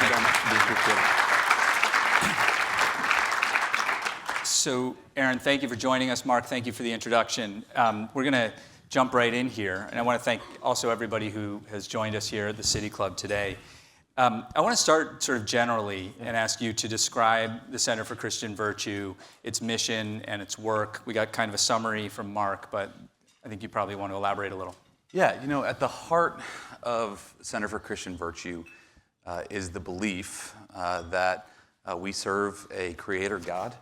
you very much. We appreciate it. So, Aaron, thank you for joining us. Mark, thank you for the introduction. We're going to jump right in here, and I want to thank also everybody who has joined us here at the City Club today. I want to start sort of generally and ask you to describe the Center for Christian Virtue, its mission, and its work. We got kind of a summary from Mark, but I think you probably want to elaborate a little. Yeah, at the heart of Center for Christian Virtue is the belief that we serve a creator God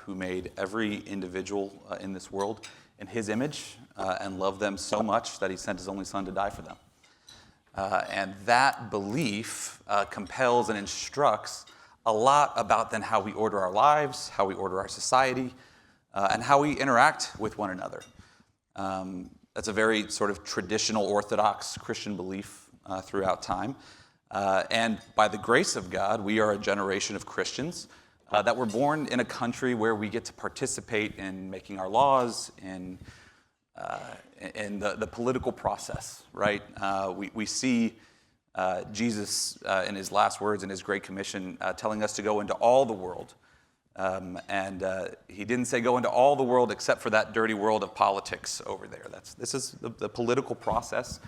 who made every individual in this world in his image and loved them so much that he sent his only son to die for them. And that belief compels and instructs a lot about then how we order our lives, how we order our society, and how we interact with one another. That's a very sort of traditional Orthodox Christian belief throughout time. And by the grace of God, we are a generation of Christians that were born in a country where we get to participate in making our laws, in the political process, right? We see Jesus in his last words in his Great Commission telling us to go into all the world. And he didn't say go into all the world except for that dirty world of politics over there. This is the political process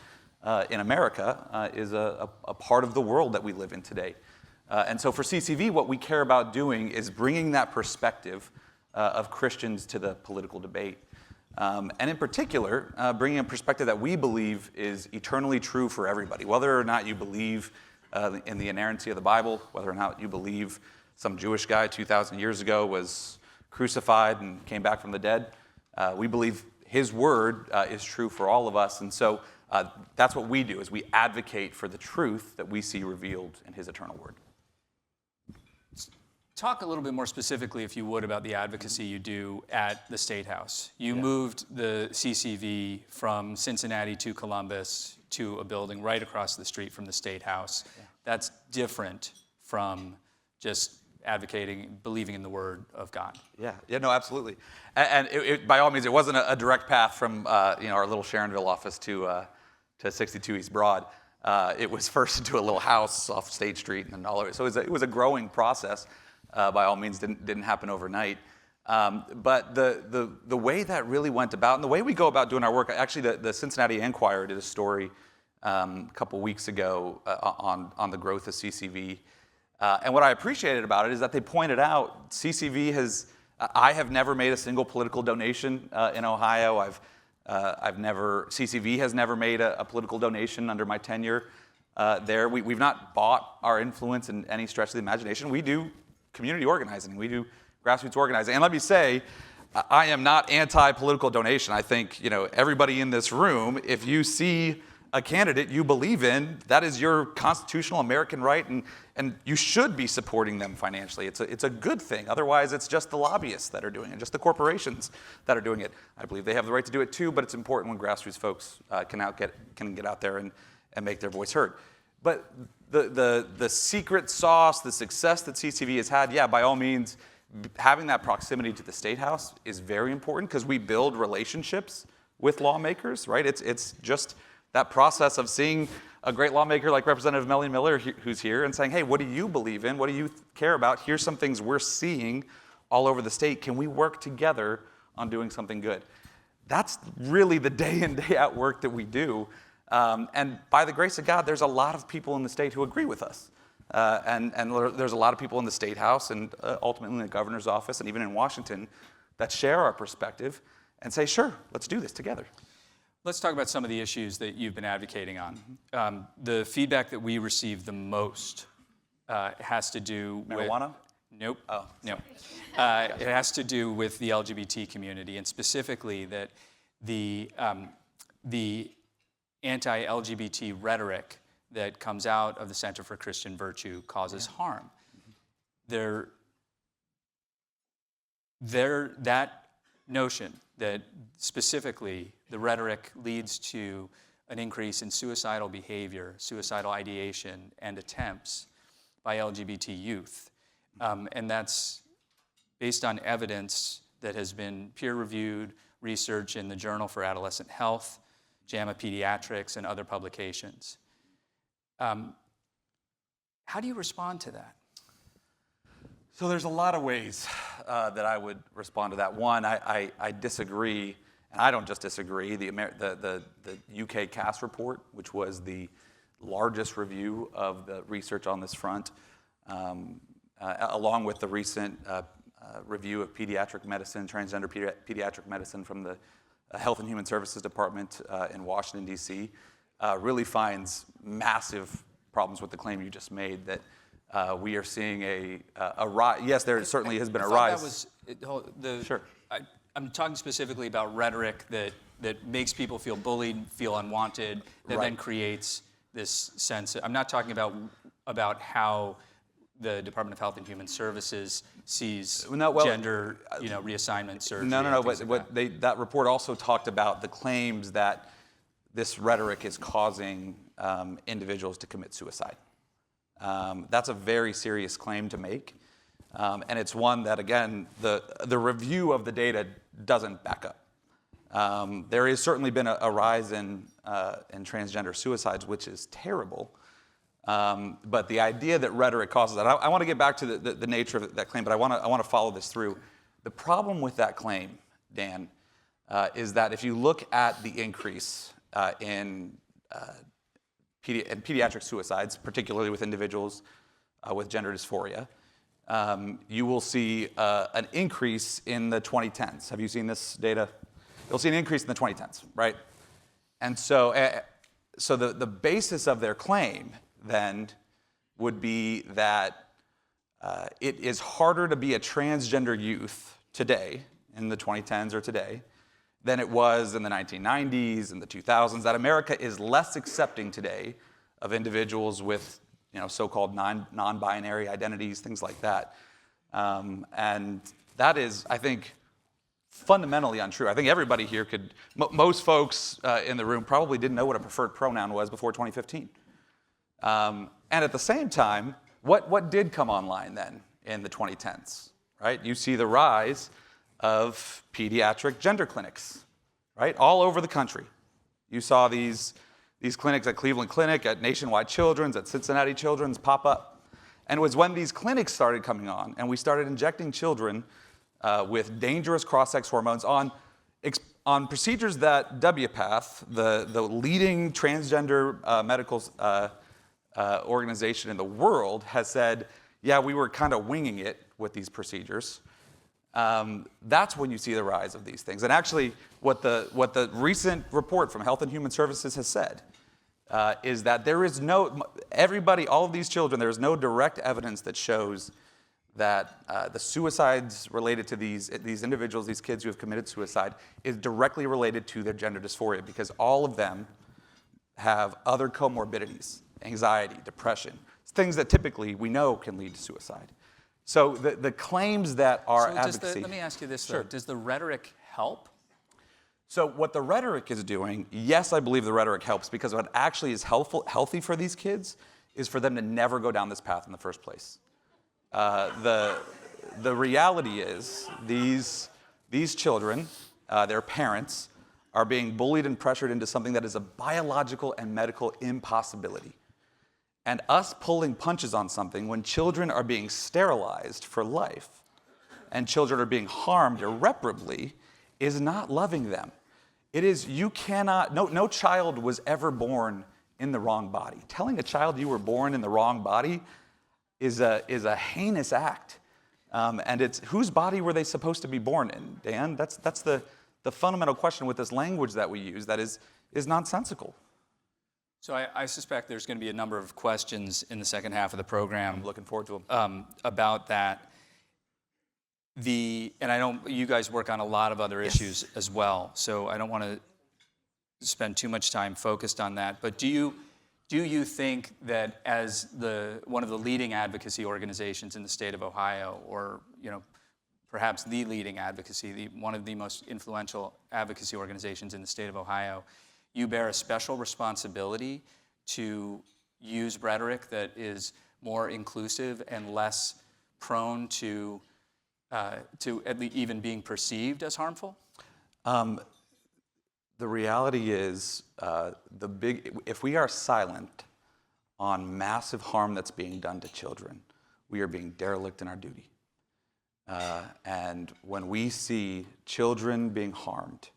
in America is a part of the world that we live in today. And so for CCV, what we care about doing is bringing that perspective of Christians to the political debate. And in particular, bringing a perspective that we believe is eternally true for everybody. Whether or not you believe in the inerrancy of the Bible, whether or not you believe some Jewish guy 2,000 years ago was crucified and came back from the dead, we believe his word is true for all of us. And so that's what we do, is we advocate for the truth that we see revealed in his eternal word. Talk a little bit more specifically, if you would, about the advocacy you do at the State House. You moved the CCV from Cincinnati to Columbus to a building right across the street from the State House. Yeah. That's different from just advocating, believing in the Word of God. Yeah, no, absolutely. And it, by all means, it wasn't a direct path from our little Sharonville office to 62 East Broad. It was first into a little house off State Street and all of it. So it was a growing process. By all means, didn't happen overnight. But the way that really went about, and the way we go about doing our work, actually the Cincinnati Enquirer did a story a couple weeks ago on the growth of CCV. And what I appreciated about it is that they pointed out I have never made a single political donation in Ohio. CCV has never made a political donation under my tenure there. We've not bought our influence in any stretch of the imagination. We do community organizing. We do grassroots organizing. And let me say, I am not anti-political donation. I think, everybody in this room, if you see a candidate you believe in, that is your constitutional American right, and you should be supporting them financially. It's a good thing. Otherwise, it's just the lobbyists that are doing it, just the corporations that are doing it. I believe they have the right to do it too, but it's important when grassroots folks can get out there and make their voice heard. But the secret sauce, the success that CCV has had, by all means, having that proximity to the State House is very important because we build relationships with lawmakers, right? It's just that process of seeing a great lawmaker like Representative Melanie Miller who's here and saying, hey, what do you believe in? What do you care about? Here's some things we're seeing all over the state. Can we work together on doing something good? That's really the day in, day out work that we do. And by the grace of God, there's a lot of people in the state who agree with us. And there's a lot of people in the State House and ultimately in the governor's office and even in Washington that share our perspective and say, sure, let's do this together. Let's talk about some of the issues that you've been advocating on. The feedback that we receive the most has to do with... Marijuana? Nope. Oh. No. It has to do with the LGBT community, and specifically that the anti-LGBT rhetoric that comes out of the Center for Christian Virtue causes harm. That notion that specifically the rhetoric leads to an increase in suicidal behavior, suicidal ideation, and attempts by LGBT youth. And that's based on evidence that has been peer-reviewed research in the Journal for Adolescent Health, JAMA Pediatrics, and other publications. How do you respond to that? So there's a lot of ways that I would respond to that. One, I disagree, and I don't just disagree. The UK CAS report, which was the largest review of the research on this front, along with the recent review of pediatric medicine, transgender pediatric medicine from the Health and Human Services Department in Washington, D.C., really finds massive problems with the claim you just made that we are seeing a rise. Yes, there certainly has been a rise. Sure. I'm talking specifically about rhetoric that makes people feel bullied, feel unwanted, that then creates this sense. I'm not talking about how the Department of Health and Human Services sees gender, reassignments or no. But that report also talked about the claims that this rhetoric is causing individuals to commit suicide. That's a very serious claim to make, and it's one that, again, the review of the data doesn't back up. There has certainly been a rise in transgender suicides, which is terrible. But the idea that rhetoric causes that, I want to get back to the nature of that claim, but I want to follow this through. The problem with that claim, Dan, is that if you look at the increase in pediatric suicides, particularly with individuals with gender dysphoria, you will see an increase in the 2010s. Have you seen this data? You'll see an increase in the 2010s, right? And so the basis of their claim then would be that it is harder to be a transgender youth today, in the 2010s or today, than it was in the 1990s and the 2000s, that America is less accepting today of individuals with so-called non-binary identities, things like that. And that is, I think, fundamentally untrue. I think everybody here most folks in the room probably didn't know what a preferred pronoun was before 2015. And at the same time, what did come online then in the 2010s, right? You see the rise of pediatric gender clinics, right? All over the country. You saw these clinics at Cleveland Clinic, at Nationwide Children's, at Cincinnati Children's pop up. And it was when these clinics started coming on and we started injecting children with dangerous cross-sex hormones on procedures that WPATH, the leading transgender medical organization in the world, has said, yeah, we were kind of winging it with these procedures. That's when you see the rise of these things. And actually, what the recent report from Health and Human Services has said is that there is all of these children, there is no direct evidence that shows that the suicides related to these individuals, these kids who have committed suicide, is directly related to their gender dysphoria, because all of them have other comorbidities, anxiety, depression, things that typically we know can lead to suicide. So the claims that are advocacy... Let me ask you this, though. Does the rhetoric help? So what the rhetoric is doing, yes, I believe the rhetoric helps, because what actually is healthy for these kids is for them to never go down this path in the first place. The reality is these children, their parents, are being bullied and pressured into something that is a biological and medical impossibility. And us pulling punches on something when children are being sterilized for life and children are being harmed irreparably is not loving them. It is, no child was ever born in the wrong body. Telling a child you were born in the wrong body is a heinous act. And it's, whose body were they supposed to be born in, Dan? That's the fundamental question with this language that we use that is nonsensical. So I suspect there's going to be a number of questions in the second half of the program. I'm looking forward to them. About that. And I know you guys work on a lot of other issues as well, so I don't want to spend too much time focused on that. But do you think that as one of the leading advocacy organizations in the state of Ohio, or perhaps the leading advocacy, one of the most influential advocacy organizations in the state of Ohio, you bear a special responsibility to use rhetoric that is more inclusive and less prone to at least even being perceived as harmful? The reality is, if we are silent on massive harm that's being done to children, we are being derelict in our duty. And when we see children being harmed,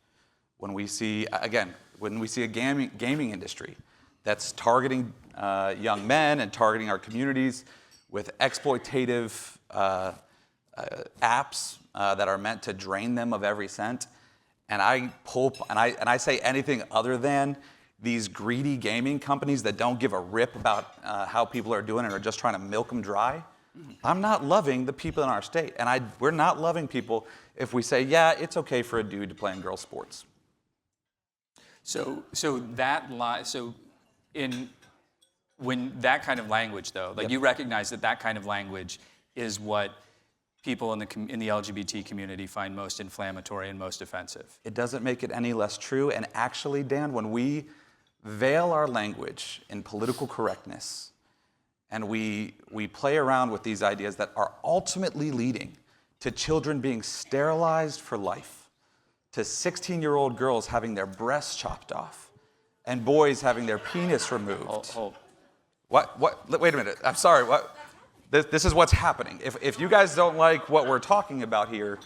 when we see a gaming industry that's targeting young men and targeting our communities with exploitative apps that are meant to drain them of every cent, and I say anything other than these greedy gaming companies that don't give a rip about how people are doing and are just trying to milk them dry, I'm not loving the people in our state. And we're not loving people if we say, yeah, it's okay for a dude to play in girls' sports. So when that kind of language, though, like, you recognize that kind of language is what people in the LGBT community find most inflammatory and most offensive. It doesn't make it any less true. And actually, Dan, when we veil our language in political correctness and we play around with these ideas that are ultimately leading to children being sterilized for life, to 16-year-old girls having their breasts chopped off, and boys having their penis removed. Hold. What? Wait a minute. I'm sorry. What? This is what's happening. If you guys don't like what we're talking about here,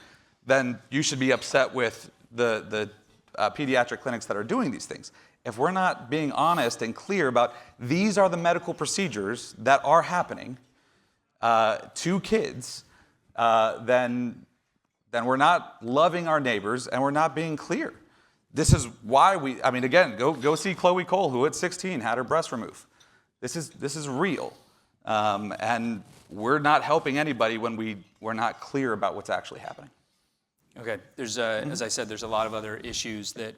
then you should be upset with the pediatric clinics that are doing these things. If we're not being honest and clear about these are the medical procedures that are happening to kids, then we're not loving our neighbors and we're not being clear. This is why again, go see Chloe Cole, who at 16 had her breast removed. This is real. And we're not helping anybody when we're not clear about what's actually happening. Okay. There's, as I said, there's a lot of other issues that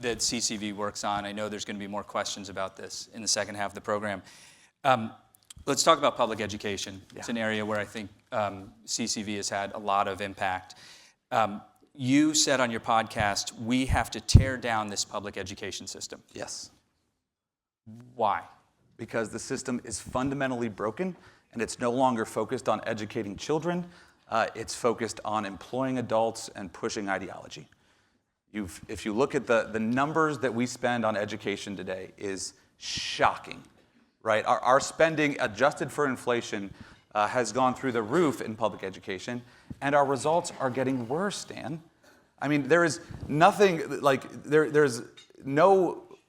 CCV works on. I know there's going to be more questions about this in the second half of the program. Let's talk about public education. Yeah. It's an area where I think CCV has had a lot of impact. You said on your podcast, we have to tear down this public education system. Yes. Why? Because the system is fundamentally broken and it's no longer focused on educating children. It's focused on employing adults and pushing ideology. If you look at the numbers that we spend on education today is shocking, right? Our spending adjusted for inflation has gone through the roof in public education, and our results are getting worse, Dan. I mean, there is nothing, there's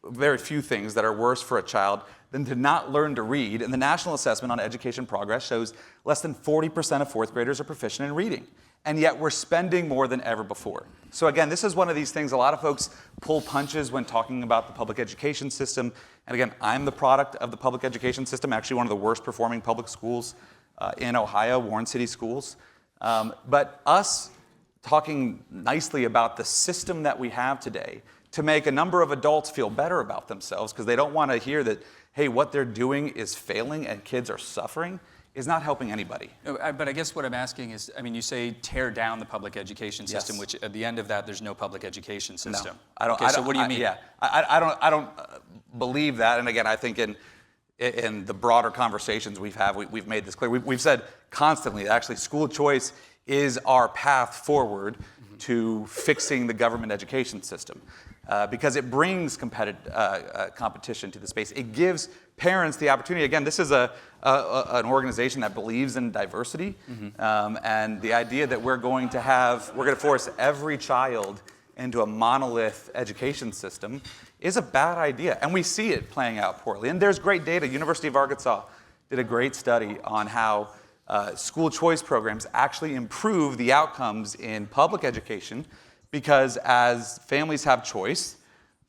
very few things that are worse for a child than to not learn to read. And the National Assessment on Education Progress shows less than 40% of fourth graders are proficient in reading. And yet we're spending more than ever before. So again, this is one of these things, a lot of folks pull punches when talking about the public education system. And again, I'm the product of the public education system, actually one of the worst performing public schools in Ohio, Warren City Schools. But us talking nicely about the system that we have today to make a number of adults feel better about themselves because they don't want to hear that, hey, what they're doing is failing and kids are suffering, is not helping anybody. But I guess what I'm asking is, you say tear down the public education system, Yes. which at the end of that, there's no public education system. No, so what do you mean? I don't believe that. And again, I think in the broader conversations we've made this clear. We've said constantly, actually, school choice is our path forward to fixing the government education system. Because it brings competition to the space. It gives parents the opportunity. Again, this is an organization that believes in diversity, and the idea that we're going to force every child into a monolith education system is a bad idea, and we see it playing out poorly. And there's great data. University of Arkansas did a great study on how school choice programs actually improve the outcomes in public education. Because as families have choice,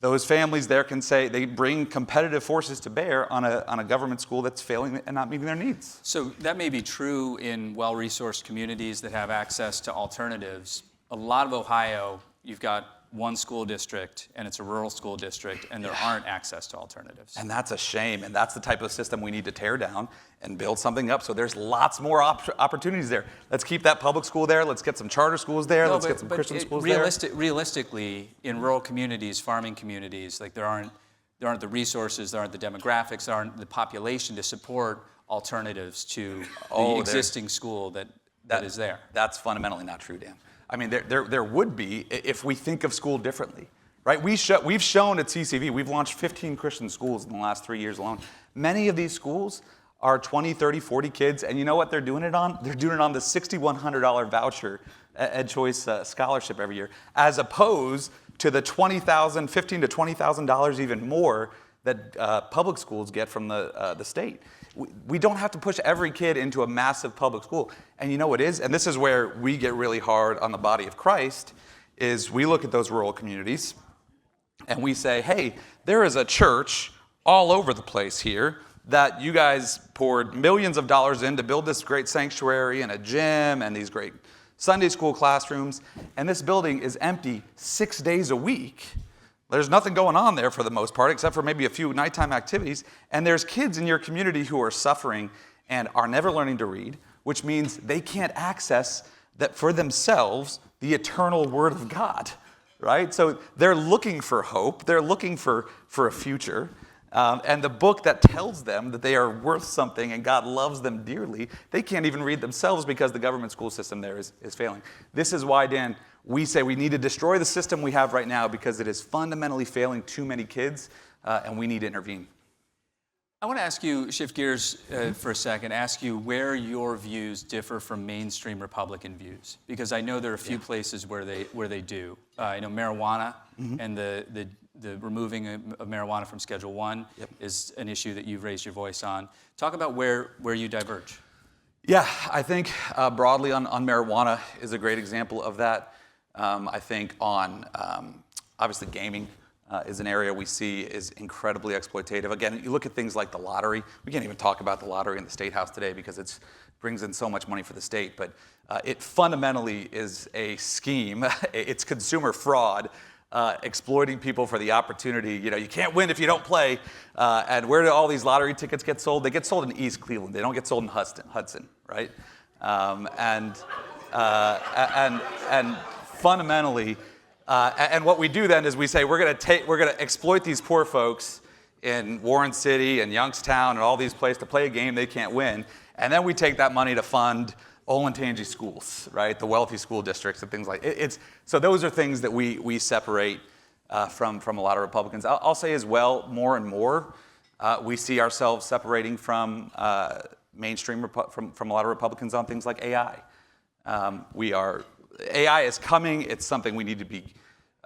those families there can say they bring competitive forces to bear on a government school that's failing and not meeting their needs. So that may be true in well-resourced communities that have access to alternatives. A lot of Ohio, you've got one school district, and it's a rural school district, and there aren't access to alternatives. And that's a shame, and that's the type of system we need to tear down and build something up. So there's lots more opportunities there. Let's keep that public school there. Let's get some charter schools there. Let's get some Christian schools there. Realistically, in rural communities, farming communities, there aren't the resources, there aren't the demographics, there aren't the population to support alternatives to the existing school that is there. That's fundamentally not true, Dan. There would be if we think of school differently, right? We've shown at CCV, we've launched 15 Christian schools in the last 3 years alone. Many of these schools are 20, 30, 40 kids, and you know what they're doing it on? They're doing it on the $6,100 voucher Ed Choice scholarship every year, as opposed to the $20,000, $15,000 to $20,000 even more that public schools get from the state. We don't have to push every kid into a massive public school. And you know what is? And this is where we get really hard on the body of Christ, is we look at those rural communities and we say, hey, there is a church all over the place here that you guys poured millions of dollars in to build this great sanctuary and a gym and these great Sunday school classrooms, and this building is empty 6 days a week. There's nothing going on there for the most part, except for maybe a few nighttime activities. And there's kids in your community who are suffering and are never learning to read, which means they can't access that for themselves the eternal Word of God, right? So they're looking for hope. They're looking for a future. And the book that tells them that they are worth something and God loves them dearly, they can't even read themselves because the government school system there is failing. This is why, Dan, we say we need to destroy the system we have right now because it is fundamentally failing too many kids, and we need to intervene. I want to ask you, shift gears for a second, ask you where your views differ from mainstream Republican views, because I know there are a few places where they do. I know marijuana and the removing of marijuana from Schedule 1 is an issue that you've raised your voice on. Talk about where you diverge. Yeah, I think broadly on marijuana is a great example of that. I think on, obviously, gaming is an area we see is incredibly exploitative. Again, you look at things like the lottery. We can't even talk about the lottery in the State House today because it brings in so much money for the state. But it fundamentally is a scheme. It's consumer fraud, exploiting people for the opportunity. You know, you can't win if you don't play. And where do all these lottery tickets get sold? They get sold in East Cleveland. They don't get sold in Hudson, right? And fundamentally, and what we do then is we say we're going to exploit these poor folks in Warren City and Youngstown and all these places to play a game they can't win, and then we take that money to fund Olentangy schools, right? The wealthy school districts and things like it. So those are things that we separate from a lot of Republicans. I'll say as well, more and more, we see ourselves separating from mainstream from a lot of Republicans on things like AI. AI is coming. It's something we need to be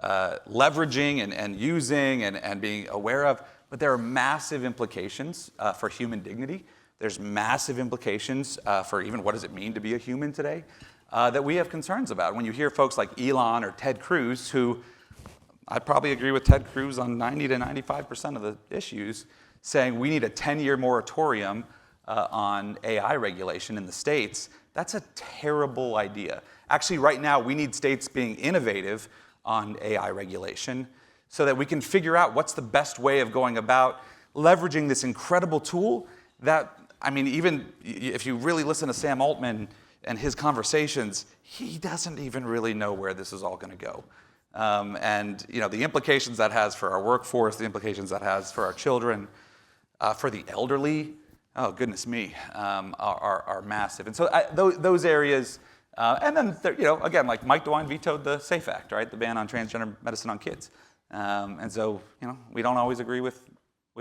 leveraging and using and being aware of. But there are massive implications for human dignity. There's massive implications for even what does it mean to be a human today that we have concerns about. When you hear folks like Elon or Ted Cruz, who I probably agree with Ted Cruz on 90 to 95% of the issues, saying we need a 10-year moratorium on AI regulation in the states, that's a terrible idea. Actually, right now, we need states being innovative on AI regulation so that we can figure out what's the best way of going about leveraging this incredible tool that, I mean, even if you really listen to Sam Altman and his conversations, he doesn't even really know where this is all going to go. And you know, the implications that has for our workforce, the implications that has for our children, for the elderly, oh, goodness me, are massive. And so those areas, and then, you know, again, like Mike DeWine vetoed the SAFE Act, right? The ban on transgender medicine on kids. And so, you know, we don't always agree with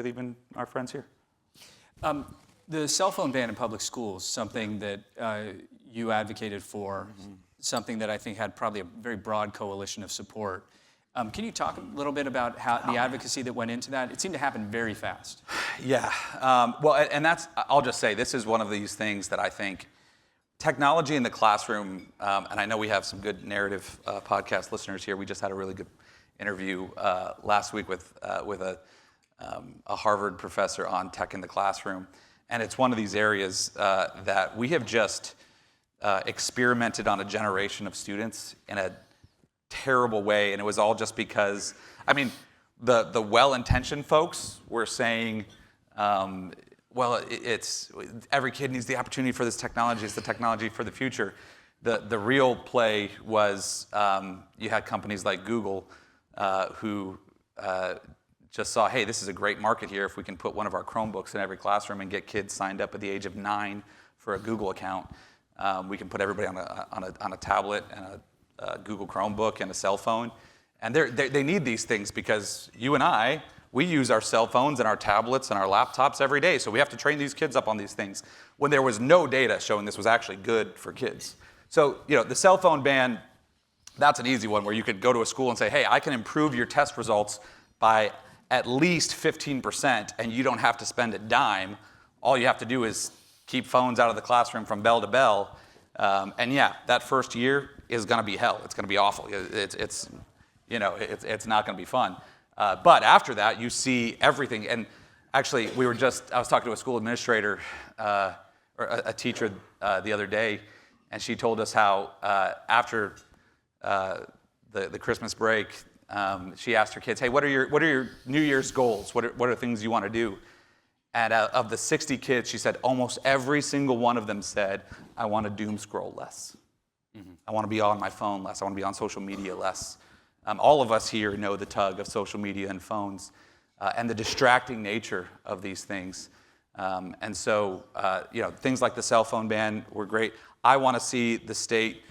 even our friends here. The cell phone ban in public schools, something that you advocated for, something that I think had probably a very broad coalition of support. Can you talk a little bit about how the advocacy that went into that? It seemed to happen very fast. Yeah. Well, and that's, I'll just say, this is one of these things that I think technology in the classroom, and I know we have some good narrative podcast listeners here. We just had a really good interview last week with a Harvard professor on tech in the classroom. And it's one of these areas that we have just experimented on a generation of students in a terrible way, and it was all just because, I mean, the well-intentioned folks were saying, well, it's every kid needs the opportunity for this technology. It's the technology for the future. The real play was you had companies like Google who just saw, hey, this is a great market here if we can put one of our Chromebooks in every classroom and get kids signed up at the age of 9 for a Google account. We can put everybody on a tablet and a Google Chromebook and a cell phone. And they need these things because you and I We use our cell phones and our tablets and our laptops every day, so we have to train these kids up on these things when there was no data showing this was actually good for kids. So, the cell phone ban, that's an easy one where you could go to a school and say, hey, I can improve your test results by at least 15%, and you don't have to spend a dime. All you have to do is keep phones out of the classroom from bell to bell. And yeah, that first year is going to be hell. It's going to be awful. It's not going to be fun. But after that, you see everything. And actually, I was talking to a school administrator or a teacher the other day, and she told us how after the Christmas break, she asked her kids, hey, what are your New Year's goals? What are things you want to do? And of the 60 kids, she said almost every single one of them said, I want to doom scroll less. Mm-hmm. I want to be on my phone less. I want to be on social media less. All of us here know the tug of social media and phones and the distracting nature of these things. And so, things like the cell phone ban were great. I want to see the state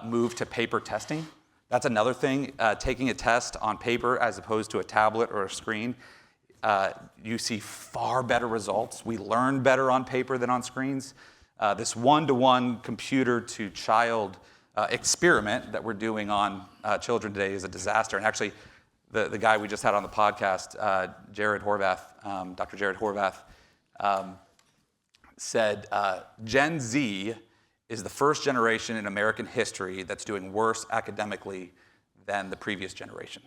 move to paper testing. That's another thing. Taking a test on paper as opposed to a tablet or a screen, you see far better results. We learn better on paper than on screens. This one-to-one computer-to-child experiment that we're doing on children today is a disaster. And actually, the guy we just had on the podcast, Jared Horvath, Dr. Jared Horvath, said Gen Z is the first generation in American history that's doing worse academically than the previous generation.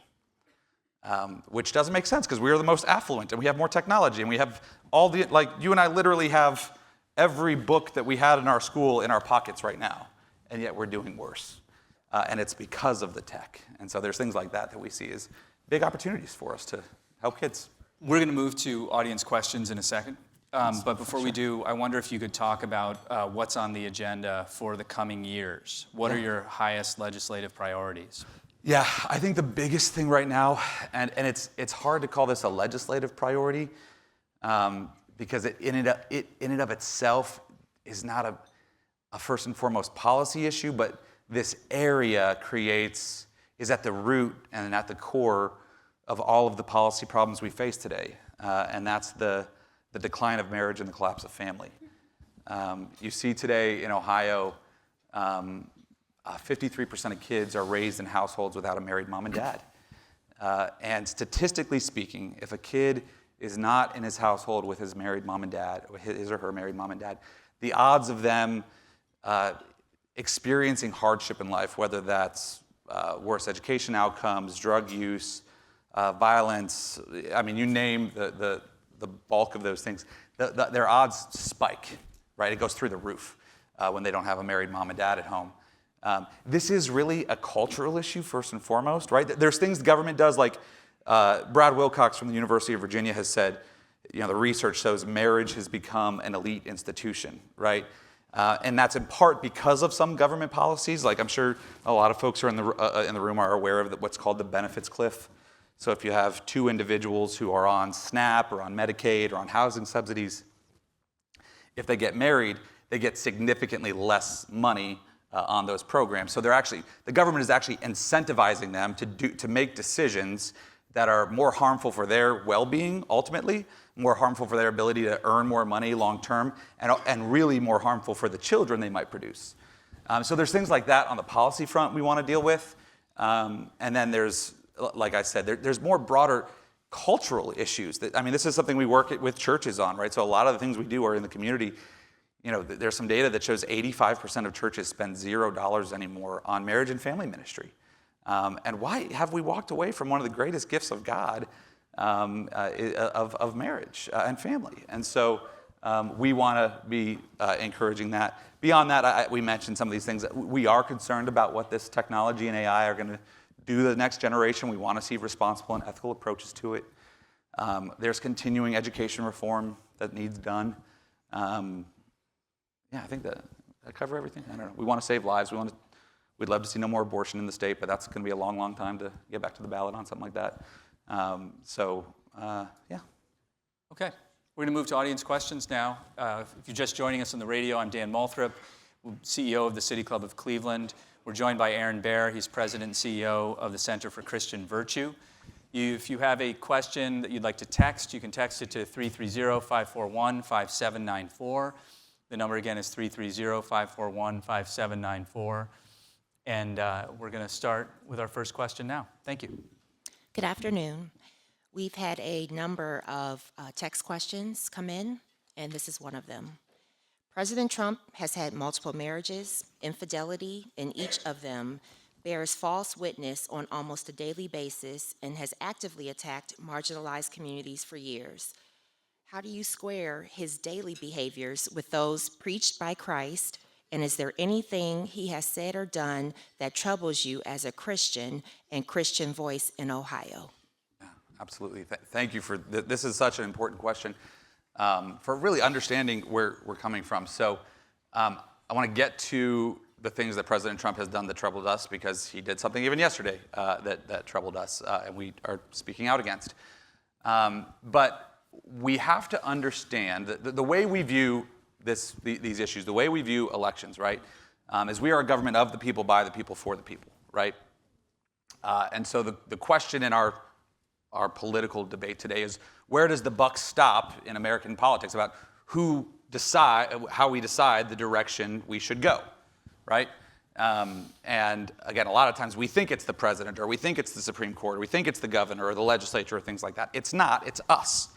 Which doesn't make sense because we are the most affluent and we have more technology and we have you and I literally have every book that we had in our school in our pockets right now, and yet we're doing worse. And it's because of the tech. And so there's things like that we see as big opportunities for us to help kids. We're going to move to audience questions in a second. But before we do, I wonder if you could talk about what's on the agenda for the coming years. What are your highest legislative priorities? Yeah, I think the biggest thing right now, and it's hard to call this a legislative priority, because it in and of itself is not a first and foremost policy issue, but this area is at the root and at the core of all of the policy problems we face today, and that's the decline of marriage and the collapse of family. You see today in Ohio, 53% of kids are raised in households without a married mom and dad. And statistically speaking, if a kid is not in his household with his married mom and dad, or his or her married mom and dad, the odds of them experiencing hardship in life, whether that's worse education outcomes, drug use, violence, you name the bulk of those things, their odds spike, right? It goes through the roof when they don't have a married mom and dad at home. This is really a cultural issue first and foremost, right? There's things the government does, like Brad Wilcox from the University of Virginia has said, the research shows marriage has become an elite institution, right? And that's in part because of some government policies. Like I'm sure a lot of folks who are in the room are aware of what's called the benefits cliff. So if you have two individuals who are on SNAP or on Medicaid or on housing subsidies, if they get married, they get significantly less money on those programs. So the government is actually incentivizing them to make decisions that are more harmful for their well-being ultimately, more harmful for their ability to earn more money long-term, and really more harmful for the children they might produce. So there's things like that on the policy front we want to deal with. And then there's, like I said, there's more broader cultural issues. This is something we work with churches on, right? So a lot of the things we do are in the community. There's some data that shows 85% of churches spend $0 anymore on marriage and family ministry. And why have we walked away from one of the greatest gifts of God, of marriage and family? And so we want to be encouraging that. Beyond that, we mentioned some of these things. We are concerned about what this technology and AI are going to do to the next generation. We want to see responsible and ethical approaches to it. There's continuing education reform that needs done. I think that cover everything. I don't know. We want to save lives. We'd love to see no more abortion in the state, but that's going to be a long, long time to get back to the ballot on something like that. Okay. We're going to move to audience questions now. If you're just joining us on the radio, I'm Dan Moulthrop, CEO of the City Club of Cleveland. We're joined by Aaron Baer. He's president and CEO of the Center for Christian Virtue. If you have a question that you'd like to text, you can text it to 330-541-5794. The number again is 330-541-5794. And we're going to start with our first question now. Thank you. Good afternoon. We've had a number of text questions come in, and this is one of them. President Trump has had multiple marriages. Infidelity in each of them bears false witness on almost a daily basis and has actively attacked marginalized communities for years. How do you square his daily behaviors with those preached by Christ? And is there anything he has said or done that troubles you as a Christian and Christian Voice in Ohio? Yeah, absolutely. Thank you for this is such an important question for really understanding where we're coming from. So I want to get to the things that President Trump has done that troubled us, because he did something even yesterday that troubled us, and we are speaking out against. But we have to understand that the way we view these issues, the way we view elections, right, is we are a government of the people, by the people, for the people, right? And so the question in our political debate today is, where does the buck stop in American politics about how we decide the direction we should go, right? And again, a lot of times we think it's the president, or we think it's the Supreme Court, or we think it's the governor or the legislature or things like that. It's not, it's us,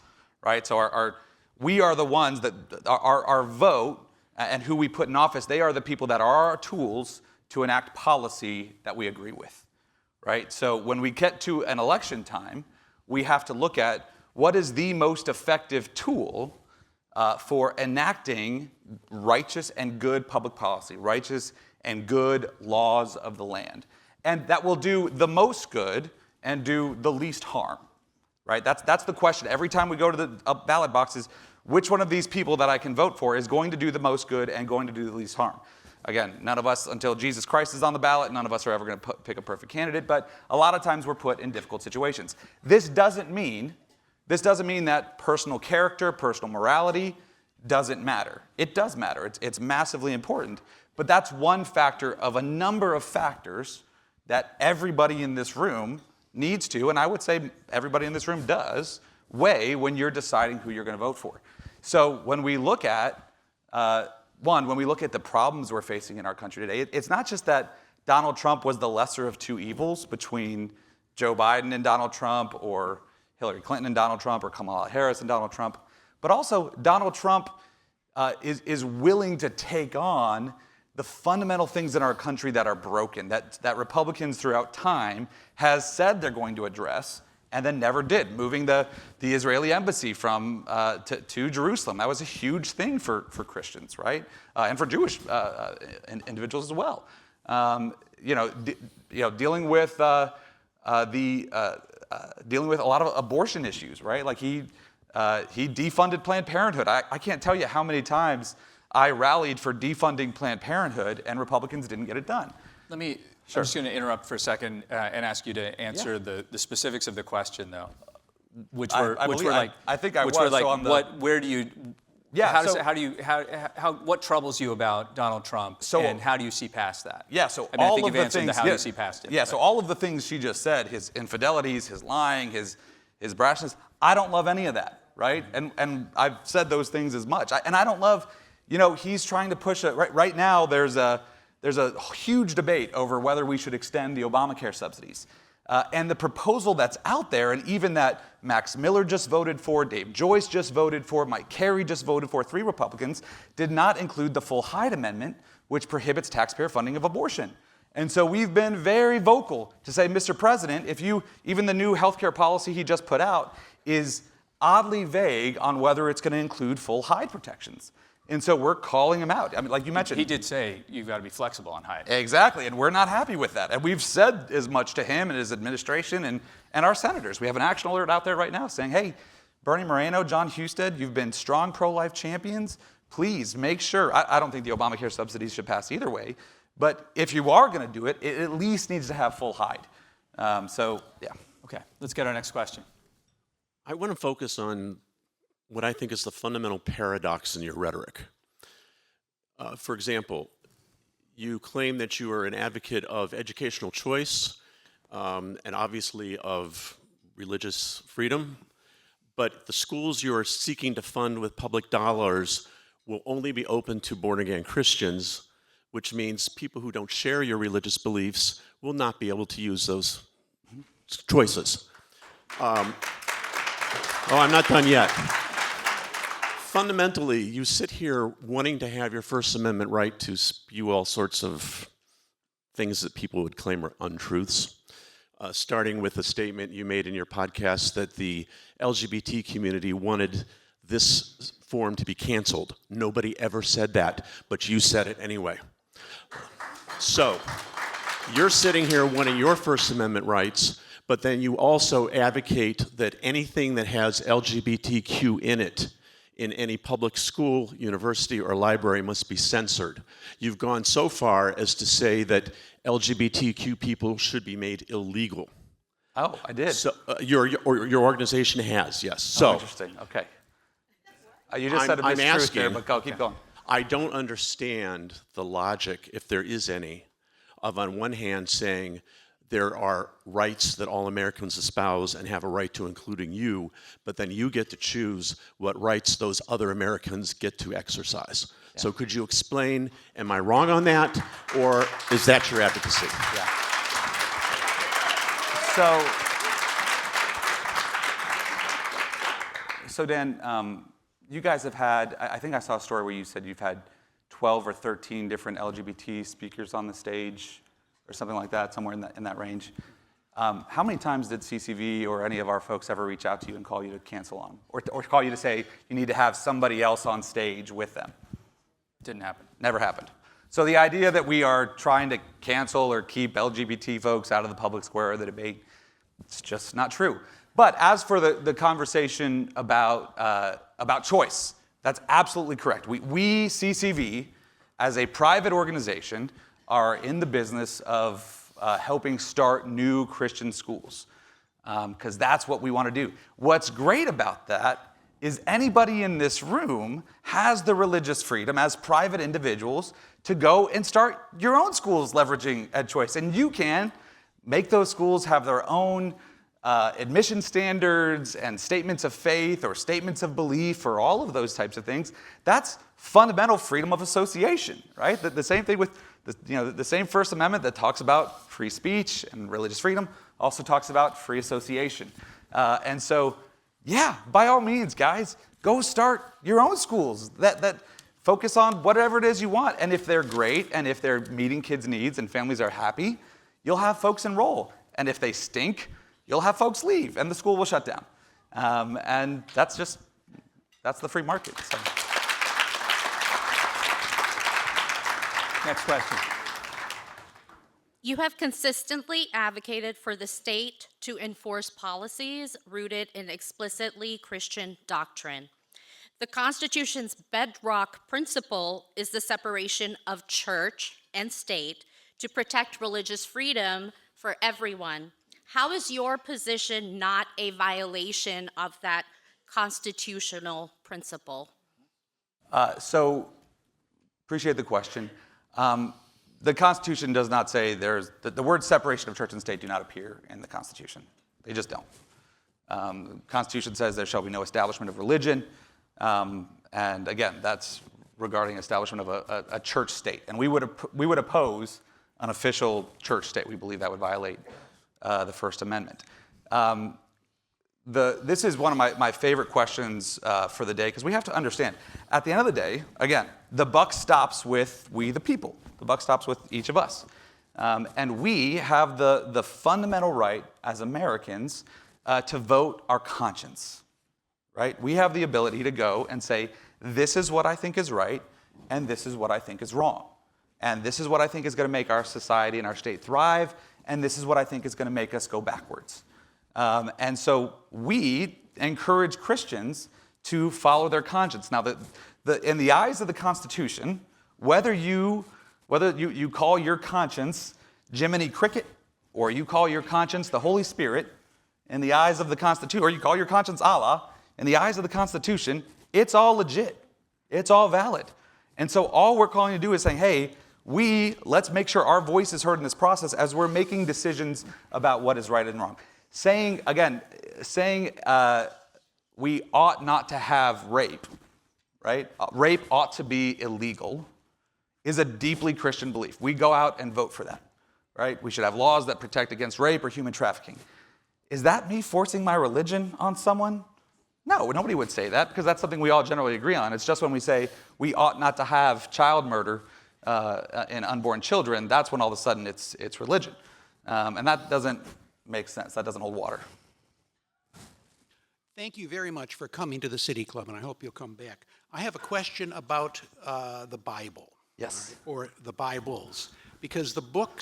right? So we are the ones that our vote and who we put in office, they are the people that are our tools to enact policy that we agree with, right? So when we get to an election time, we have to look at what is the most effective tool for enacting righteous and good public policy, righteous and good laws of the land. And that will do the most good and do the least harm, right? That's the question. Every time we go to the ballot boxes, which one of these people that I can vote for is going to do the most good and going to do the least harm? Again, none of us, until Jesus Christ is on the ballot, none of us are ever going to pick a perfect candidate, but a lot of times we're put in difficult situations. This doesn't mean that personal character, personal morality doesn't matter. It does matter. It's massively important. But that's one factor of a number of factors that everybody in this room needs to, and I would say everybody in this room does, weigh when you're deciding who you're going to vote for. So when we look at, when we look at the problems we're facing in our country today, it's not just that Donald Trump was the lesser of two evils between Joe Biden and Donald Trump, or Hillary Clinton and Donald Trump, or Kamala Harris and Donald Trump, but also Donald Trump is willing to take on the fundamental things in our country that are broken, that Republicans throughout time has said they're going to address, and then never did. Moving the Israeli embassy from to Jerusalem, that was a huge thing for Christians, right, and for Jewish individuals as well. Dealing with dealing with a lot of abortion issues, right? Like he defunded Planned Parenthood. I can't tell you how many times I rallied for defunding Planned Parenthood, and Republicans didn't get it done. Sure. I'm just going to interrupt for a second and ask you to answer the specifics of the question, though, I think I was. Where do you? Yeah. What troubles you about Donald Trump, and how do you see past that? Yeah. So I think you've answered how you see past it. Yeah. So all of the things she just said, his infidelities, his lying, his brashness, I don't love any of that, right? And I've said those things as much. And I don't love, he's trying to push right now. There's a huge debate over whether we should extend the Obamacare subsidies. And the proposal that's out there, and even that Max Miller just voted for, Dave Joyce just voted for, Mike Carey just voted for, 3 Republicans, did not include the full Hyde Amendment, which prohibits taxpayer funding of abortion. And so we've been very vocal to say, Mr. President, even the new healthcare policy he just put out is oddly vague on whether it's going to include full Hyde protections. And so we're calling him out. I mean, like you mentioned. He did say you've got to be flexible on Hyde. Exactly, and we're not happy with that. And we've said as much to him and his administration and our senators. We have an action alert out there right now saying, hey, Bernie Moreno, John Husted, you've been strong pro-life champions. Please make sure. I don't think the Obamacare subsidies should pass either way. But if you are going to do it, it at least needs to have full Hyde. Yeah. Okay, let's get our next question. I want to focus on what I think is the fundamental paradox in your rhetoric. For example, you claim that you are an advocate of educational choice and obviously of religious freedom, but the schools you are seeking to fund with public dollars will only be open to born-again Christians, which means people who don't share your religious beliefs will not be able to use those choices. Oh, I'm not done yet. Fundamentally, you sit here wanting to have your First Amendment right to spew all sorts of things that people would claim are untruths, starting with a statement you made in your podcast that the LGBT community wanted this forum to be canceled. Nobody ever said that, but you said it anyway. So, you're sitting here wanting your First Amendment rights, but then you also advocate that anything that has LGBTQ in it in any public school, university, or library must be censored. You've gone so far as to say that LGBTQ people should be made illegal. Oh, I did. So your organization has, yes. Oh, So interesting. Okay. You just said a I'm mistruth there, asking- but go, keep going. I don't understand the logic, if there is any, of on one hand saying there are rights that all Americans espouse and have a right to, including you, but then you get to choose what rights those other Americans get to exercise. Yeah. So could you explain, am I wrong on that, or is that your advocacy? Yeah. So Dan, you guys have had, I think I saw a story where you said you've had 12 or 13 different LGBT speakers on the stage, or something like that, somewhere in that range. How many times did CCV or any of our folks ever reach out to you and call you to cancel on, or call you to say you need to have somebody else on stage with them? Didn't happen. Never happened. So the idea that we are trying to cancel or keep LGBT folks out of the public square or the debate, it's just not true. But as for the conversation about choice, that's absolutely correct. We CCV, as a private organization, are in the business of helping start new Christian schools, because that's what we want to do. What's great about that is anybody in this room has the religious freedom as private individuals to go and start your own schools leveraging EdChoice. And you can make those schools have their own admission standards and statements of faith or statements of belief or all of those types of things. That's fundamental freedom of association, right? The same thing with the same First Amendment that talks about free speech and religious freedom also talks about free association. And so, yeah, by all means, guys, go start your own schools that focus on whatever it is you want. And if they're great and if they're meeting kids' needs and families are happy, you'll have folks enroll. And if they stink, you'll have folks leave and the school will shut down. And that's the free market. So. Next question. You have consistently advocated for the state to enforce policies rooted in explicitly Christian doctrine. The Constitution's bedrock principle is the separation of church and state to protect religious freedom for everyone. How is your position not a violation of that constitutional principle? So, appreciate the question. The Constitution does not say the word separation of church and state do not appear in the Constitution. They just don't. The Constitution says there shall be no establishment of religion. And again, that's regarding establishment of a church state. And we would oppose an official church state. We believe that would violate the First Amendment. This is one of my favorite questions for the day, because we have to understand, at the end of the day, again, the buck stops with we the people. The buck stops with each of us. And we have the fundamental right as Americans to vote our conscience, right? We have the ability to go and say, this is what I think is right, and this is what I think is wrong. And this is what I think is going to make our society and our state thrive, and this is what I think is going to make us go backwards. And so we encourage Christians to follow their conscience. Now, in the eyes of the Constitution, whether you call your conscience Jiminy Cricket, or you call your conscience the Holy Spirit, in the eyes of the Constitution, or you call your conscience Allah, in the eyes of the Constitution, it's all legit. It's all valid. And so all we're calling to do is saying, hey, let's make sure our voice is heard in this process as we're making decisions about what is right and wrong. saying we ought not to have rape, right? Rape ought to be illegal, is a deeply Christian belief. We go out and vote for that, right? We should have laws that protect against rape or human trafficking. Is that me forcing my religion on someone? No, nobody would say that, because that's something we all generally agree on. It's just when we say we ought not to have child murder in unborn children, that's when all of a sudden it's religion. And that doesn't make sense. That doesn't hold water. Thank you very much for coming to the City Club, and I hope you'll come back. I have a question about the Bible. Yes. Or the Bibles, because the book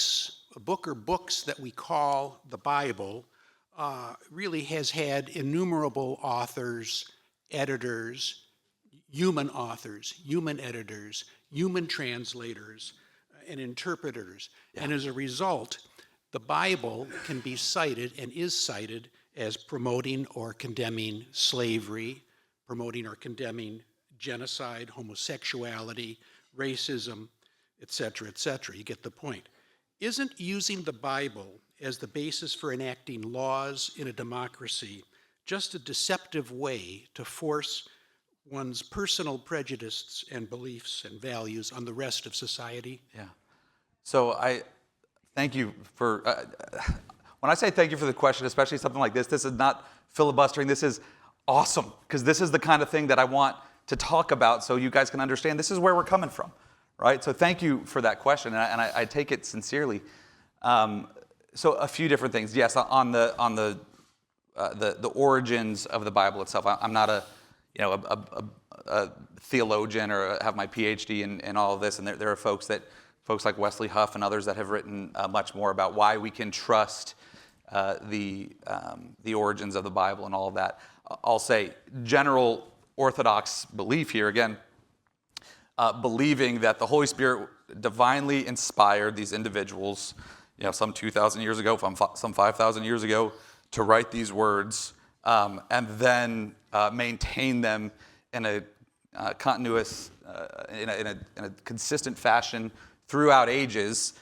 or books that we call the Bible really has had innumerable authors, editors, human editors, human translators, and interpreters. And as a result, the Bible can be cited and is cited as promoting or condemning slavery, promoting or condemning genocide, homosexuality, racism, et cetera, et cetera. You get the point. Isn't using the Bible as the basis for enacting laws in a democracy just a deceptive way to force one's personal prejudices and beliefs and values on the rest of society? Yeah. So I thank you for, when I say thank you for the question, especially something like this is not filibustering, this is awesome, because this is the kind of thing that I want to talk about so you guys can understand this is where we're coming from, right? So thank you for that question, and I take it sincerely. So a few different things. Yes, on the origins of the Bible itself. I'm not a theologian or have my PhD in all of this, and there are folks like Wesley Huff and others that have written much more about why we can trust the origins of the Bible and all of that. I'll say general Orthodox belief here, again, believing that the Holy Spirit divinely inspired these individuals, some 2,000 years ago, some 5,000 years ago, to write these words, and then maintain them in a continuous, in a consistent fashion throughout ages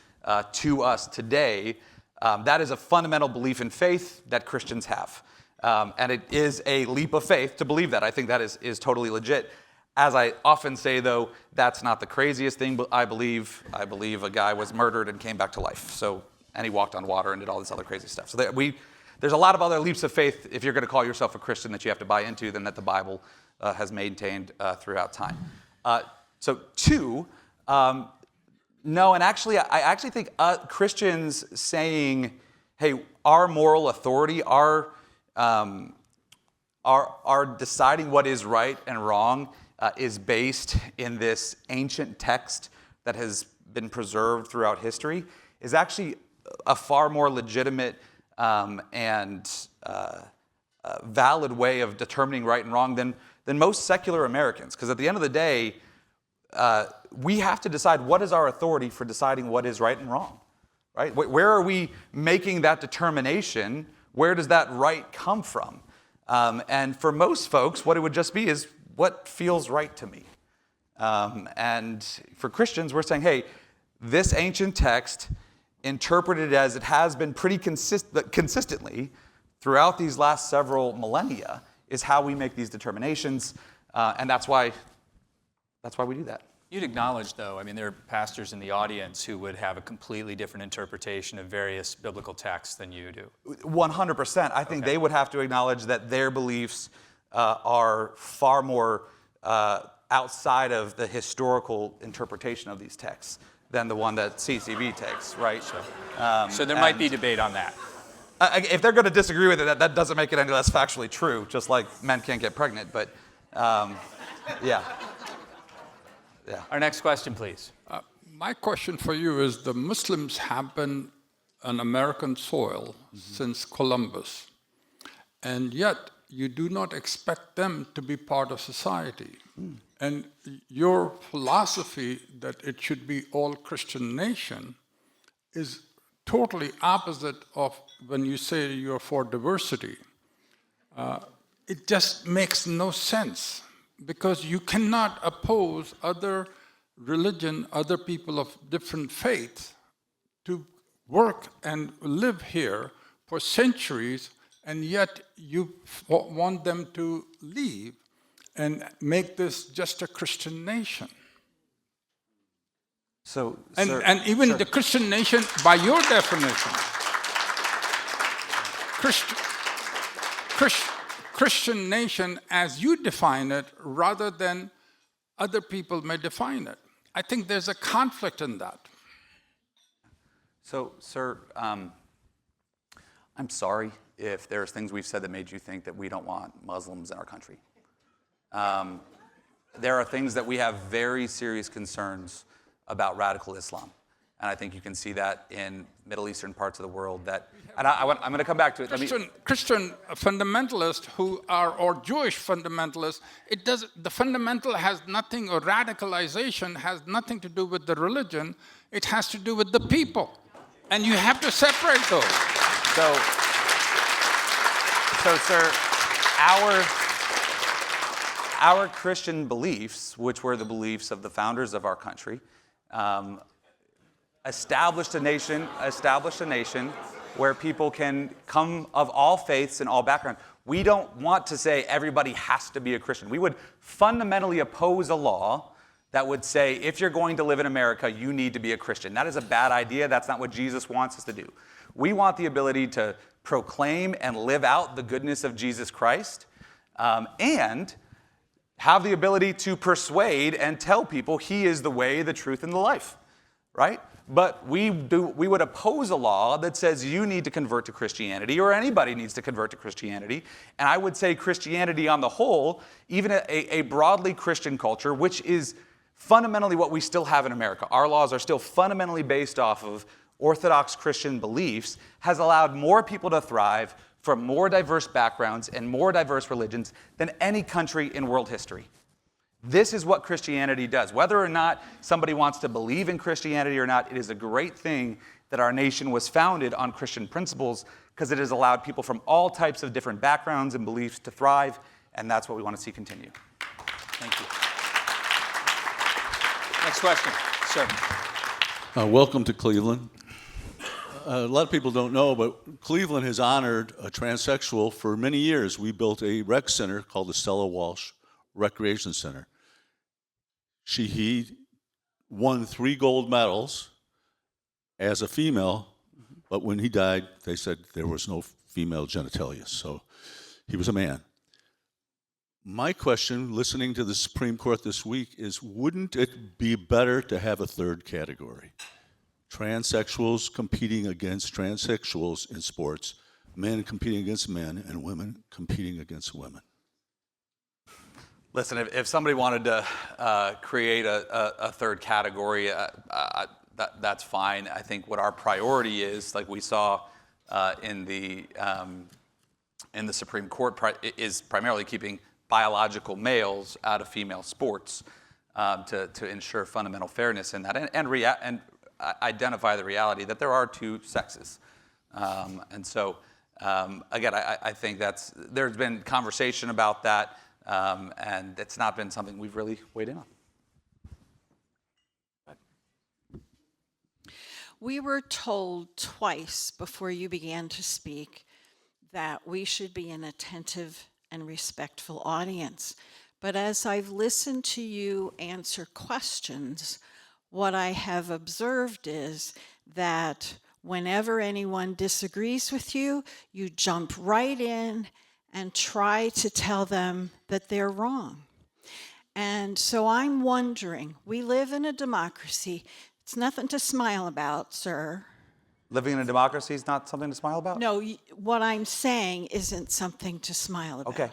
to us today. That is a fundamental belief in faith that Christians have. And it is a leap of faith to believe that. I think that is totally legit. As I often say, though, that's not the craziest thing, but I believe a guy was murdered and came back to life. And he walked on water and did all this other crazy stuff. So there's a lot of other leaps of faith, if you're going to call yourself a Christian, that you have to buy into, than that the Bible has maintained throughout time. So two, no, and actually, I actually think Christians saying, hey, our moral authority, our deciding what is right and wrong is based in this ancient text that has been preserved throughout history, is actually a far more legitimate and valid way of determining right and wrong than most secular Americans. Because at the end of the day, we have to decide what is our authority for deciding what is right and wrong, right? Where are we making that determination? Where does that right come from? And for most folks, what it would just be is what feels right to me. And for Christians, we're saying, hey, this ancient text, interpreted as it has been pretty consistently throughout these last several millennia, is how we make these determinations, and that's why we do that. You'd acknowledge, though, there are pastors in the audience who would have a completely different interpretation of various biblical texts than you do. 100%. I think they would have to acknowledge that their beliefs are far more outside of the historical interpretation of these texts than the one that CCB takes, right? So there might be debate on that. If they're going to disagree with it, that doesn't make it any less factually true, just like men can't get pregnant, but yeah. Our next question, please. My question for you is, the Muslims have been on American soil since Columbus, and yet you do not expect them to be part of society. And your philosophy that it should be all Christian nation is totally opposite of when you say you're for diversity. It just makes no sense, because you cannot oppose other religion, other people of different faith to work and live here for centuries and yet you want them to leave and make this just a Christian nation. So, And, sir, and even the Christian nation, by your definition, Christian nation as you define it, rather than other people may define it. I think there's a conflict in that. So, sir, I'm sorry if there's things we've said that made you think that we don't want Muslims in our country. There are things that we have very serious concerns about radical Islam. And I think you can see that in Middle Eastern parts of the world. I'm going to come back to it. Christian fundamentalists or Jewish fundamentalists, the fundamental has nothing, or radicalization has nothing to do with the religion. It has to do with the people. And you have to separate those. So, sir, our Christian beliefs, which were the beliefs of the founders of our country, established a nation where people can come of all faiths and all backgrounds. We don't want to say everybody has to be a Christian. We would fundamentally oppose a law that would say, if you're going to live in America, you need to be a Christian. That is a bad idea. That's not what Jesus wants us to do. We want the ability to proclaim and live out the goodness of Jesus Christ, and have the ability to persuade and tell people he is the way, the truth, and the life, right? But we would oppose a law that says you need to convert to Christianity, or anybody needs to convert to Christianity. And I would say Christianity on the whole, even a broadly Christian culture, which is fundamentally what we still have in America. Our laws are still fundamentally based off of Orthodox Christian beliefs, has allowed more people to thrive from more diverse backgrounds and more diverse religions than any country in world history. This is what Christianity does. Whether or not somebody wants to believe in Christianity or not, it is a great thing that our nation was founded on Christian principles, because it has allowed people from all types of different backgrounds and beliefs to thrive, and that's what we want to see continue. Thank you. Next question, sir. Welcome to Cleveland. A lot of people don't know, but Cleveland has honored a transsexual for many years. We built a rec center called the Stella Walsh Recreation Center. He won 3 gold medals as a female, but when he died, they said there was no female genitalia, so he was a man. My question, listening to the Supreme Court this week, is wouldn't it be better to have a third category? Transsexuals competing against transsexuals in sports, men competing against men, and women competing against women. Listen, if somebody wanted to create a third category, that's fine. I think what our priority is, like we saw in the Supreme Court, is primarily keeping biological males out of female sports to ensure fundamental fairness in that, and identify the reality that there are 2 sexes. And so, again, I think there's been conversation about that, and it's not been something we've really weighed in on. We were told twice before you began to speak that we should be an attentive and respectful audience. But as I've listened to you answer questions, what I have observed is that whenever anyone disagrees with you, you jump right in and try to tell them that they're wrong. And so I'm wondering, we live in a democracy. It's nothing to smile about, sir. Living in a democracy is not something to smile about? No, what I'm saying isn't something to smile about. Okay.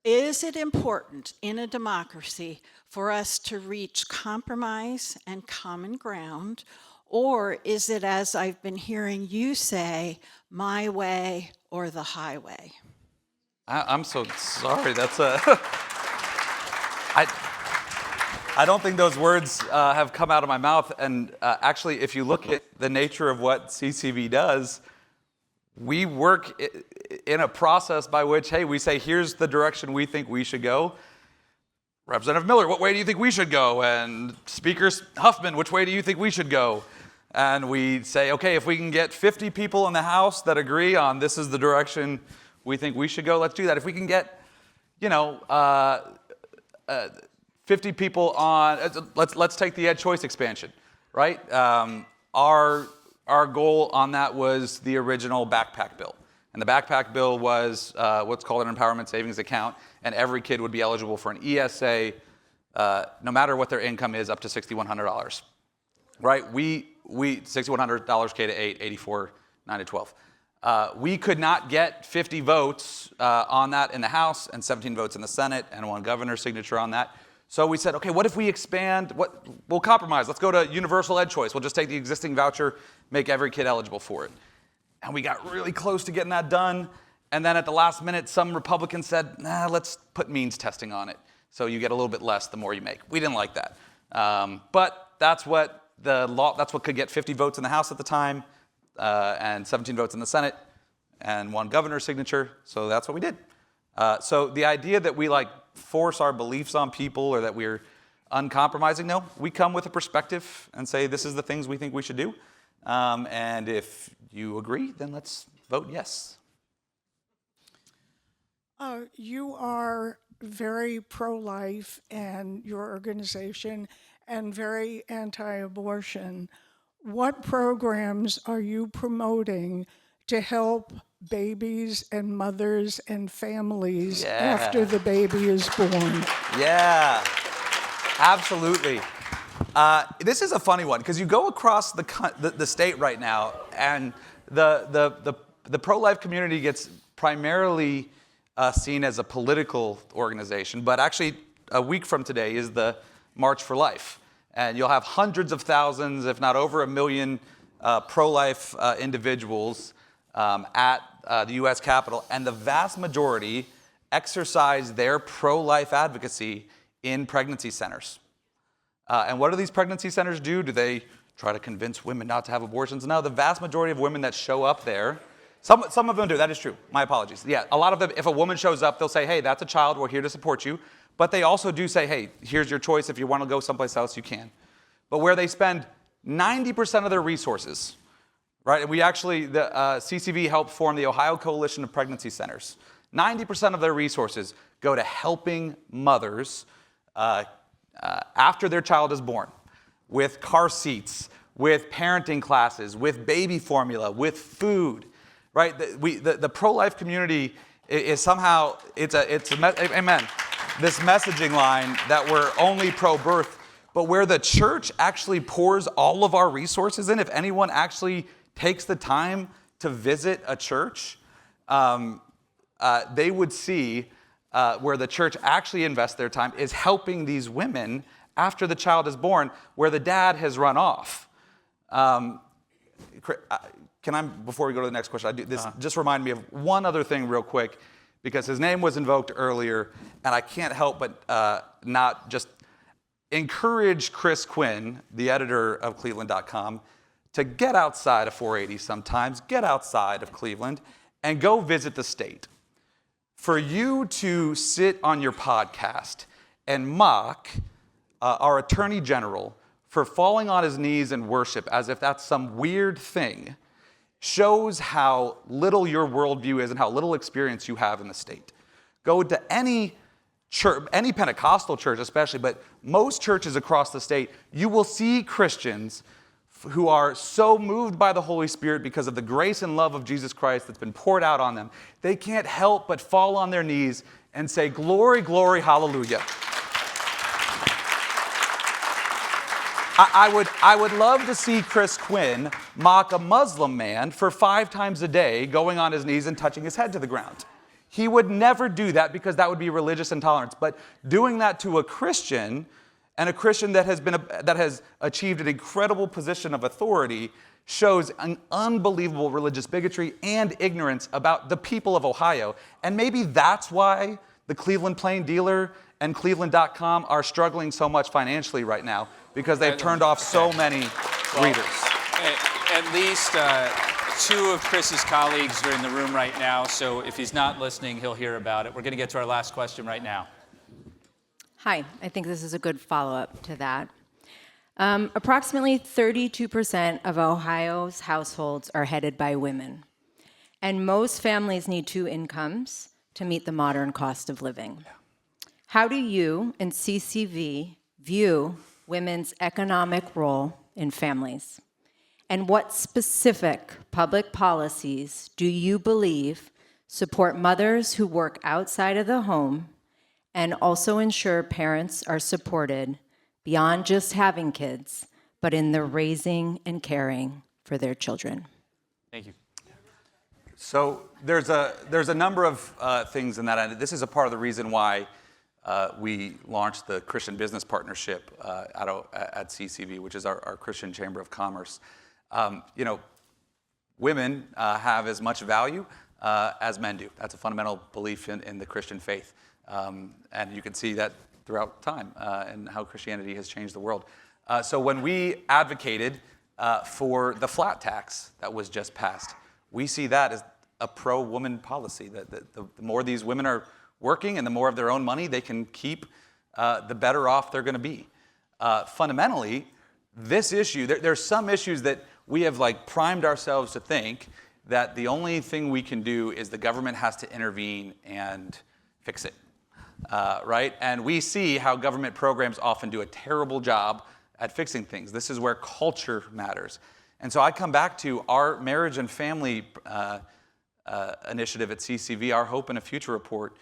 Is it important in a democracy for us to reach compromise and common ground, or is it, as I've been hearing you say, my way or the highway? I'm so sorry. That's I don't think those words have come out of my mouth. And actually, if you look at the nature of what CCV does, we work in a process by which, hey, we say, here's the direction we think we should go. Representative Miller, what way do you think we should go? And Speaker Huffman, which way do you think we should go? and we say, okay, if we can get 50 people in the House that agree on this is the direction we think we should go, let's do that. If we can get, 50 people on, let's take the Ed Choice expansion, right? Our goal on that was the original backpack bill. And the backpack bill was what's called an empowerment savings account, and every kid would be eligible for an ESA, no matter what their income is, up to $6,100, right? We $6,100 K to 8, 84, 9 to 12. We could not get 50 votes on that in the House and 17 votes in the Senate and 1 governor's signature on that. So we said, okay, what if we expand? We'll compromise. Let's go to universal Ed Choice. We'll just take the existing voucher, make every kid eligible for it. And we got really close to getting that done. And then at the last minute, some Republicans said, nah, let's put means testing on it. So you get a little bit less the more you make. We didn't like that. But that's what that's what could get 50 votes in the House at the time, and 17 votes in the Senate, and 1 governor's signature. So that's what we did. So the idea that we force our beliefs on people or that we're uncompromising, no, we come with a perspective and say this is the things we think we should do. And if you agree, then let's vote yes. You are very pro-life and your organization and very anti-abortion. What programs are you promoting to help babies and mothers and families after the baby is born? Yeah, absolutely. This is a funny one because you go across the state right now, and the pro-life community gets primarily seen as a political organization, but actually a week from today is the March for Life, and you'll have hundreds of thousands, if not over 1 million, pro-life individuals at the U.S. Capitol, and the vast majority exercise their pro-life advocacy in pregnancy centers. And what do these pregnancy centers do? Do they try to convince women not to have abortions? No, the vast majority of women that show up there, some of them do, that is true, my apologies. Yeah, a lot of them, if a woman shows up, they'll say, hey, that's a child, we're here to support you. But they also do say, hey, here's your choice, if you want to go someplace else, you can. But where they spend 90% of their resources, right, we actually, the CCV helped form the Ohio Coalition of Pregnancy Centers. 90% of their resources go to helping mothers after their child is born, with car seats, with parenting classes, with baby formula, with food, right? The pro-life community is somehow, amen, this messaging line that we're only pro-birth, but where the church actually pours all of our resources in, if anyone actually takes the time to visit a church, they would see where the church actually invests their time is helping these women after the child is born, where the dad has run off. Can I, before we go to the next question, just remind me of one other thing real quick, because his name was invoked earlier, and I can't help but not just encourage Chris Quinn, the editor of Cleveland.com, to get outside of 480 sometimes, get outside of Cleveland, and go visit the state. For you to sit on your podcast and mock our Attorney General for falling on his knees in worship as if that's some weird thing shows how little your worldview is and how little experience you have in the state. Go to any church, any Pentecostal church especially, but most churches across the state, you will see Christians who are so moved by the Holy Spirit because of the grace and love of Jesus Christ that's been poured out on them, they can't help but fall on their knees and say, glory, glory, hallelujah. I would love to see Chris Quinn mock a Muslim man for 5 times a day going on his knees and touching his head to the ground. He would never do that because that would be religious intolerance. But doing that to a Christian, and a Christian that has achieved an incredible position of authority, shows an unbelievable religious bigotry and ignorance about the people of Ohio. And maybe that's why the Cleveland Plain Dealer and Cleveland.com are struggling so much financially right now, because they've turned off so many readers. At least 2 of Chris's colleagues are in the room right now, so if he's not listening, he'll hear about it. We're going to get to our last question right now. Hi, I think this is a good follow-up to that. Approximately 32% of Ohio's households are headed by women, and most families need 2 incomes to meet the modern cost of living. How do you and CCV view women's economic role in families? And what specific public policies do you believe support mothers who work outside of the home and also ensure parents are supported beyond just having kids, but in the raising and caring for their children? Thank you. So there's a number of things in that end. This is a part of the reason why we launched the Christian Business Partnership at CCV, which is our Christian Chamber of Commerce. Women have as much value as men do. That's a fundamental belief in the Christian faith. And you can see that throughout time and how Christianity has changed the world. So when we advocated for the flat tax that was just passed, we see that as a pro-woman policy, that the more these women are working and the more of their own money they can keep, the better off they're going to be. Fundamentally, this issue, there's some issues that we have primed ourselves to think that the only thing we can do is the government has to intervene and fix it, right? And we see how government programs often do a terrible job at fixing things. This is where culture matters. And so I come back to our marriage and family initiative at CCV, our Hope in a Future report,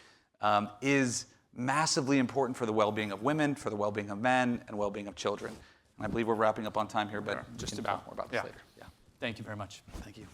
is massively important for the well-being of women, for the well-being of men, and well-being of children. And I believe we're wrapping up on time here, but just about more about this later. Yeah. Thank you very much. Thank you.